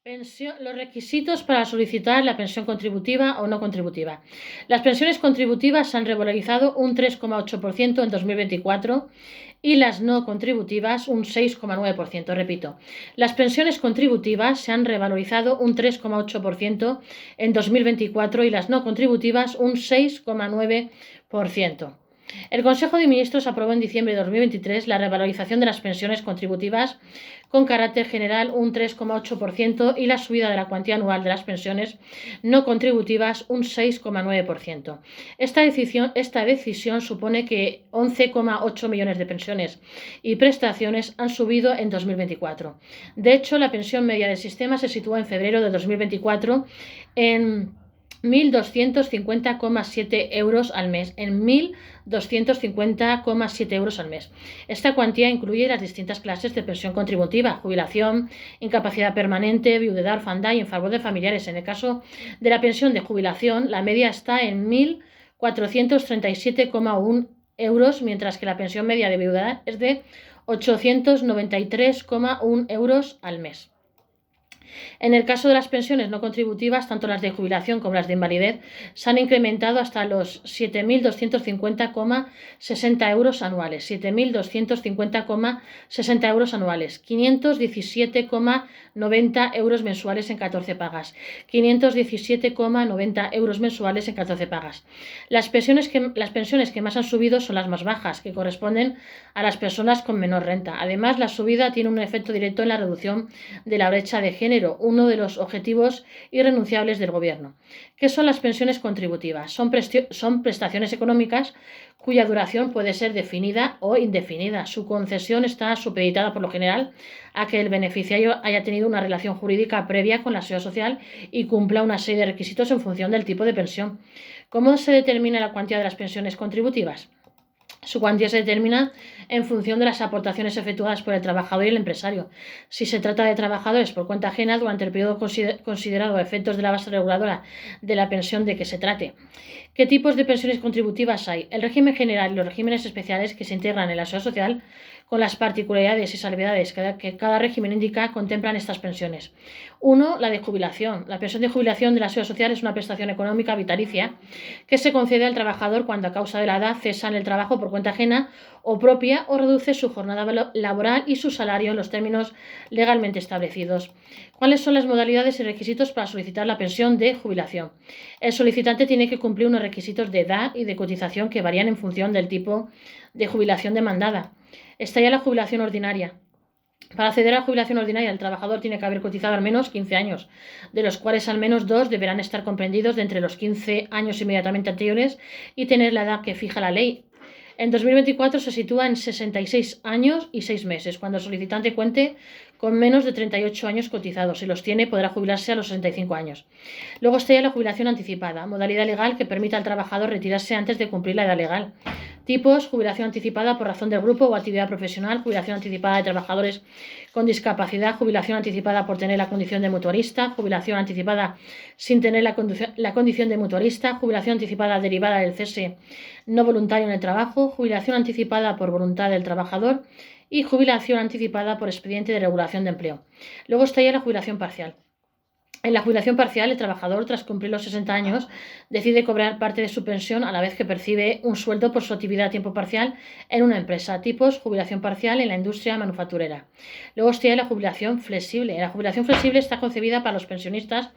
Los requisitos para solicitar la pensión contributiva o no contributiva. Las pensiones contributivas se han revalorizado un 3,8% en 2024 y las no contributivas un 6,9%. Repito, las pensiones contributivas se han revalorizado un 3,8% en 2024 y las no contributivas un 6,9%. El Consejo de Ministros aprobó en diciembre de 2023 la revalorización de las pensiones contributivas con carácter general un 3,8% y la subida de la cuantía anual de las pensiones no contributivas un 6,9%. Esta decisión supone que 11,8 millones de pensiones y prestaciones han subido en 2024. De hecho, la pensión media del sistema se sitúa en febrero de 2024 en 1.250,7 euros al mes, al mes. Esta cuantía incluye las distintas clases de pensión contributiva, jubilación, incapacidad permanente, viudedad, orfandad y en favor de familiares. En el caso de la pensión de jubilación, la media está en 1.437,1 euros, mientras que la pensión media de viudedad es de 893,1 euros al mes. En el caso de las pensiones no contributivas, tanto las de jubilación como las de invalidez se han incrementado hasta los 7.250,60 euros anuales. 7.250,60 euros anuales. 517,90 euros mensuales en 14 pagas. 517,90 euros mensuales en 14 pagas. Las pensiones que más han subido son las más bajas, que corresponden a las personas con menor renta. Además, la subida tiene un efecto directo en la reducción de la brecha de género, uno de los objetivos irrenunciables del Gobierno. ¿Qué son las pensiones contributivas? Son prestaciones económicas cuya duración puede ser definida o indefinida. Su concesión está supeditada por lo general a que el beneficiario haya tenido una relación jurídica previa con la Seguridad Social y cumpla una serie de requisitos en función del tipo de pensión. ¿Cómo se determina la cuantía de las pensiones contributivas? Su cuantía se determina en función de las aportaciones efectuadas por el trabajador y el empresario. Si se trata de trabajadores por cuenta ajena durante el periodo considerado a efectos de la base reguladora de la pensión de que se trate. ¿Qué tipos de pensiones contributivas hay? El régimen general y los regímenes especiales que se integran en la Seguridad Social, con las particularidades y salvedades que cada régimen indica, contemplan estas pensiones. 1. La de jubilación. La pensión de jubilación de la Seguridad Social es una prestación económica vitalicia que se concede al trabajador cuando a causa de la edad cesa en el trabajo por cuenta ajena o propia o reduce su jornada laboral y su salario en los términos legalmente establecidos. ¿Cuáles son las modalidades y requisitos para solicitar la pensión de jubilación? El solicitante tiene que cumplir unos requisitos de edad y de cotización que varían en función del tipo de jubilación demandada. Está ya la jubilación ordinaria. Para acceder a la jubilación ordinaria, el trabajador tiene que haber cotizado al menos 15 años, de los cuales al menos 2 deberán estar comprendidos de entre los 15 años inmediatamente anteriores y tener la edad que fija la ley. En 2024 se sitúa en 66 años y 6 meses, cuando el solicitante cuente con menos de 38 años cotizados. Si los tiene, podrá jubilarse a los 65 años. Luego está ya la jubilación anticipada, modalidad legal que permite al trabajador retirarse antes de cumplir la edad legal. Tipos: jubilación anticipada por razón del grupo o actividad profesional, jubilación anticipada de trabajadores con discapacidad, jubilación anticipada por tener la condición de mutualista, jubilación anticipada sin tener la condición de mutualista, jubilación anticipada derivada del cese no voluntario en el trabajo, jubilación anticipada por voluntad del trabajador y jubilación anticipada por expediente de regulación de empleo. Luego está ya la jubilación parcial. En la jubilación parcial, el trabajador, tras cumplir los 60 años, decide cobrar parte de su pensión a la vez que percibe un sueldo por su actividad a tiempo parcial en una empresa. Tipos: jubilación parcial en la industria manufacturera. Luego está la jubilación flexible. La jubilación flexible está concebida para los pensionistas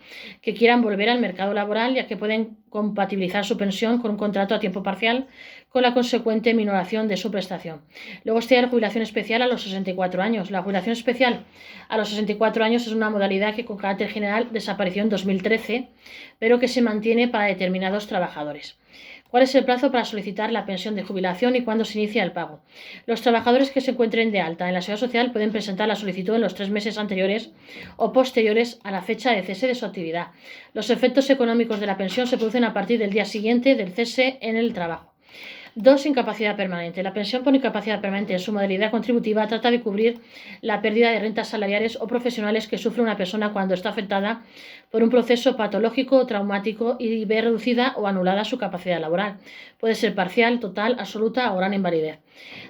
que quieran volver al mercado laboral, ya que pueden compatibilizar su pensión con un contrato a tiempo parcial, con la consecuente minoración de su prestación. Luego está la jubilación especial a los 64 años. La jubilación especial a los 64 años es una modalidad que con carácter general desapareció en 2013, pero que se mantiene para determinados trabajadores. ¿Cuál es el plazo para solicitar la pensión de jubilación y cuándo se inicia el pago? Los trabajadores que se encuentren de alta en la Seguridad Social pueden presentar la solicitud en los 3 meses anteriores o posteriores a la fecha de cese de su actividad. Los efectos económicos de la pensión se producen a partir del día siguiente del cese en el trabajo. 2. Incapacidad permanente. La pensión por incapacidad permanente en su modalidad contributiva trata de cubrir la pérdida de rentas salariales o profesionales que sufre una persona cuando está afectada por un proceso patológico o traumático y ve reducida o anulada su capacidad laboral. Puede ser parcial, total, absoluta o gran invalidez.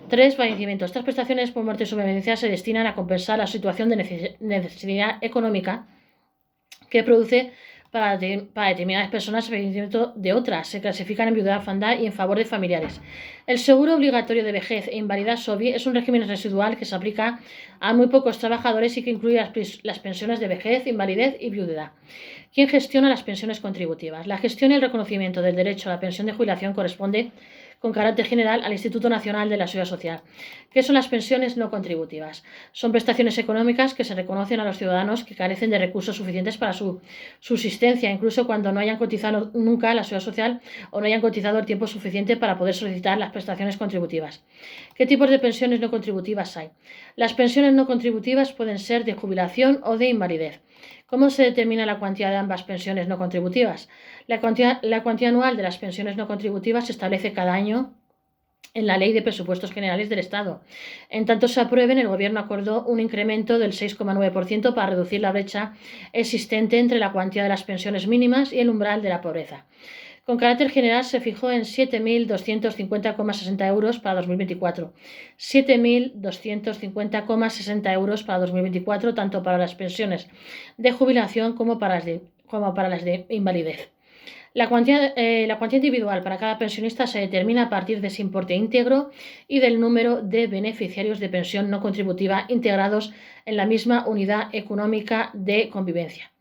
3. Fallecimiento. Estas prestaciones por muerte o sobrevivencia se destinan a compensar la situación de necesidad económica que produce para determinadas personas el fallecimiento de otras. Se clasifican en viudedad, orfandad y en favor de familiares. El seguro obligatorio de vejez e invalidez SOVI es un régimen residual que se aplica a muy pocos trabajadores y que incluye las pensiones de vejez, invalidez y viudedad. ¿Quién gestiona las pensiones contributivas? La gestión y el reconocimiento del derecho a la pensión de jubilación corresponde con carácter general al Instituto Nacional de la Seguridad Social. ¿Qué son las pensiones no contributivas? Son prestaciones económicas que se reconocen a los ciudadanos que carecen de recursos suficientes para su subsistencia, incluso cuando no hayan cotizado nunca a la Seguridad Social o no hayan cotizado el tiempo suficiente para poder solicitar las prestaciones contributivas. ¿Qué tipos de pensiones no contributivas hay? Las pensiones no contributivas pueden ser de jubilación o de invalidez. ¿Cómo se determina la cuantía de ambas pensiones no contributivas? La cuantía anual de las pensiones no contributivas se establece cada año en la Ley de Presupuestos Generales del Estado. En tanto se aprueben, el Gobierno acordó un incremento del 6,9% para reducir la brecha existente entre la cuantía de las pensiones mínimas y el umbral de la pobreza. Con carácter general se fijó en 7.250,60 euros para 2024. 7.250,60 euros para 2024, tanto para las pensiones de jubilación como para las de invalidez. La cuantía individual para cada pensionista se determina a partir de ese importe íntegro y del número de beneficiarios de pensión no contributiva integrados en la misma unidad económica de convivencia.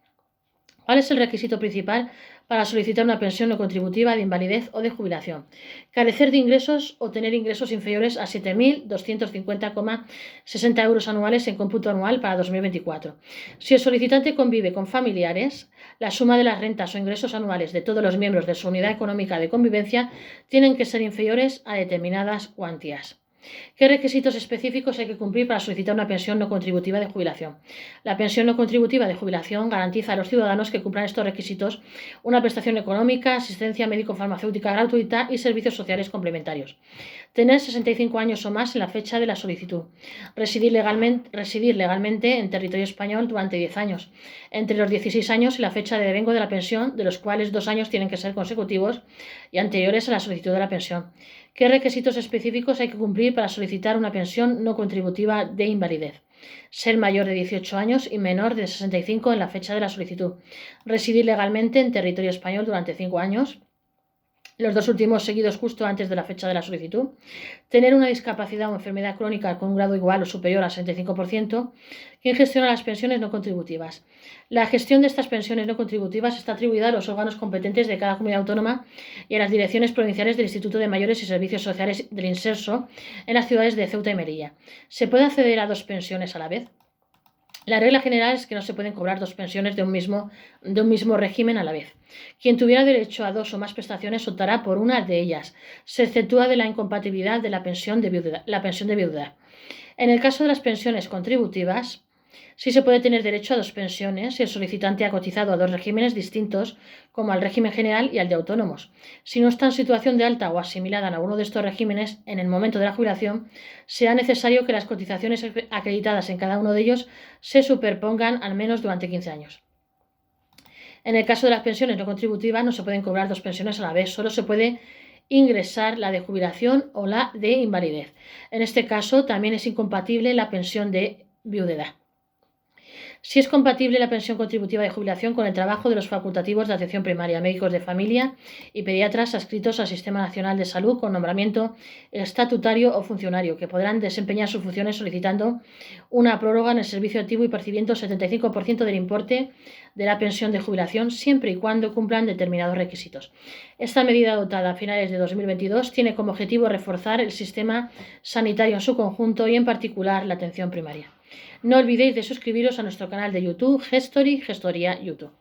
¿Cuál es el requisito principal para solicitar una pensión no contributiva de invalidez o de jubilación? Carecer de ingresos o tener ingresos inferiores a 7.250,60 euros anuales en cómputo anual para 2024. Si el solicitante convive con familiares, la suma de las rentas o ingresos anuales de todos los miembros de su unidad económica de convivencia tienen que ser inferiores a determinadas cuantías. ¿Qué requisitos específicos hay que cumplir para solicitar una pensión no contributiva de jubilación? La pensión no contributiva de jubilación garantiza a los ciudadanos que cumplan estos requisitos una prestación económica, asistencia médico-farmacéutica gratuita y servicios sociales complementarios. Tener 65 años o más en la fecha de la solicitud. Residir legalmente en territorio español durante 10 años, entre los 16 años y la fecha de devengo de la pensión, de los cuales 2 años tienen que ser consecutivos y anteriores a la solicitud de la pensión. ¿Qué requisitos específicos hay que cumplir para solicitar una pensión no contributiva de invalidez? Ser mayor de 18 años y menor de 65 en la fecha de la solicitud. Residir legalmente en territorio español durante 5 años. Los 2 últimos seguidos justo antes de la fecha de la solicitud. Tener una discapacidad o enfermedad crónica con un grado igual o superior al 65%. ¿Quién gestiona las pensiones no contributivas? La gestión de estas pensiones no contributivas está atribuida a los órganos competentes de cada comunidad autónoma y a las direcciones provinciales del Instituto de Mayores y Servicios Sociales del Inserso en las ciudades de Ceuta y Melilla. ¿Se puede acceder a 2 pensiones a la vez? La regla general es que no se pueden cobrar 2 pensiones de un mismo régimen a la vez. Quien tuviera derecho a 2 o más prestaciones optará por una de ellas. Se exceptúa de la incompatibilidad de la pensión de viudedad. En el caso de las pensiones contributivas, sí se puede tener derecho a 2 pensiones si el solicitante ha cotizado a 2 regímenes distintos, como al régimen general y al de autónomos. Si no está en situación de alta o asimilada en alguno de estos regímenes, en el momento de la jubilación, será necesario que las cotizaciones acreditadas en cada uno de ellos se superpongan al menos durante 15 años. En el caso de las pensiones no contributivas no se pueden cobrar 2 pensiones a la vez, solo se puede ingresar la de jubilación o la de invalidez. En este caso también es incompatible la pensión de viudedad. Si es compatible la pensión contributiva de jubilación con el trabajo de los facultativos de atención primaria, médicos de familia y pediatras adscritos al Sistema Nacional de Salud con nombramiento estatutario o funcionario, que podrán desempeñar sus funciones solicitando una prórroga en el servicio activo y percibiendo el 75% del importe de la pensión de jubilación, siempre y cuando cumplan determinados requisitos. Esta medida adoptada a finales de 2022 tiene como objetivo reforzar el sistema sanitario en su conjunto y en particular la atención primaria. No olvidéis de suscribiros a nuestro canal de YouTube, Gestoría YouTube.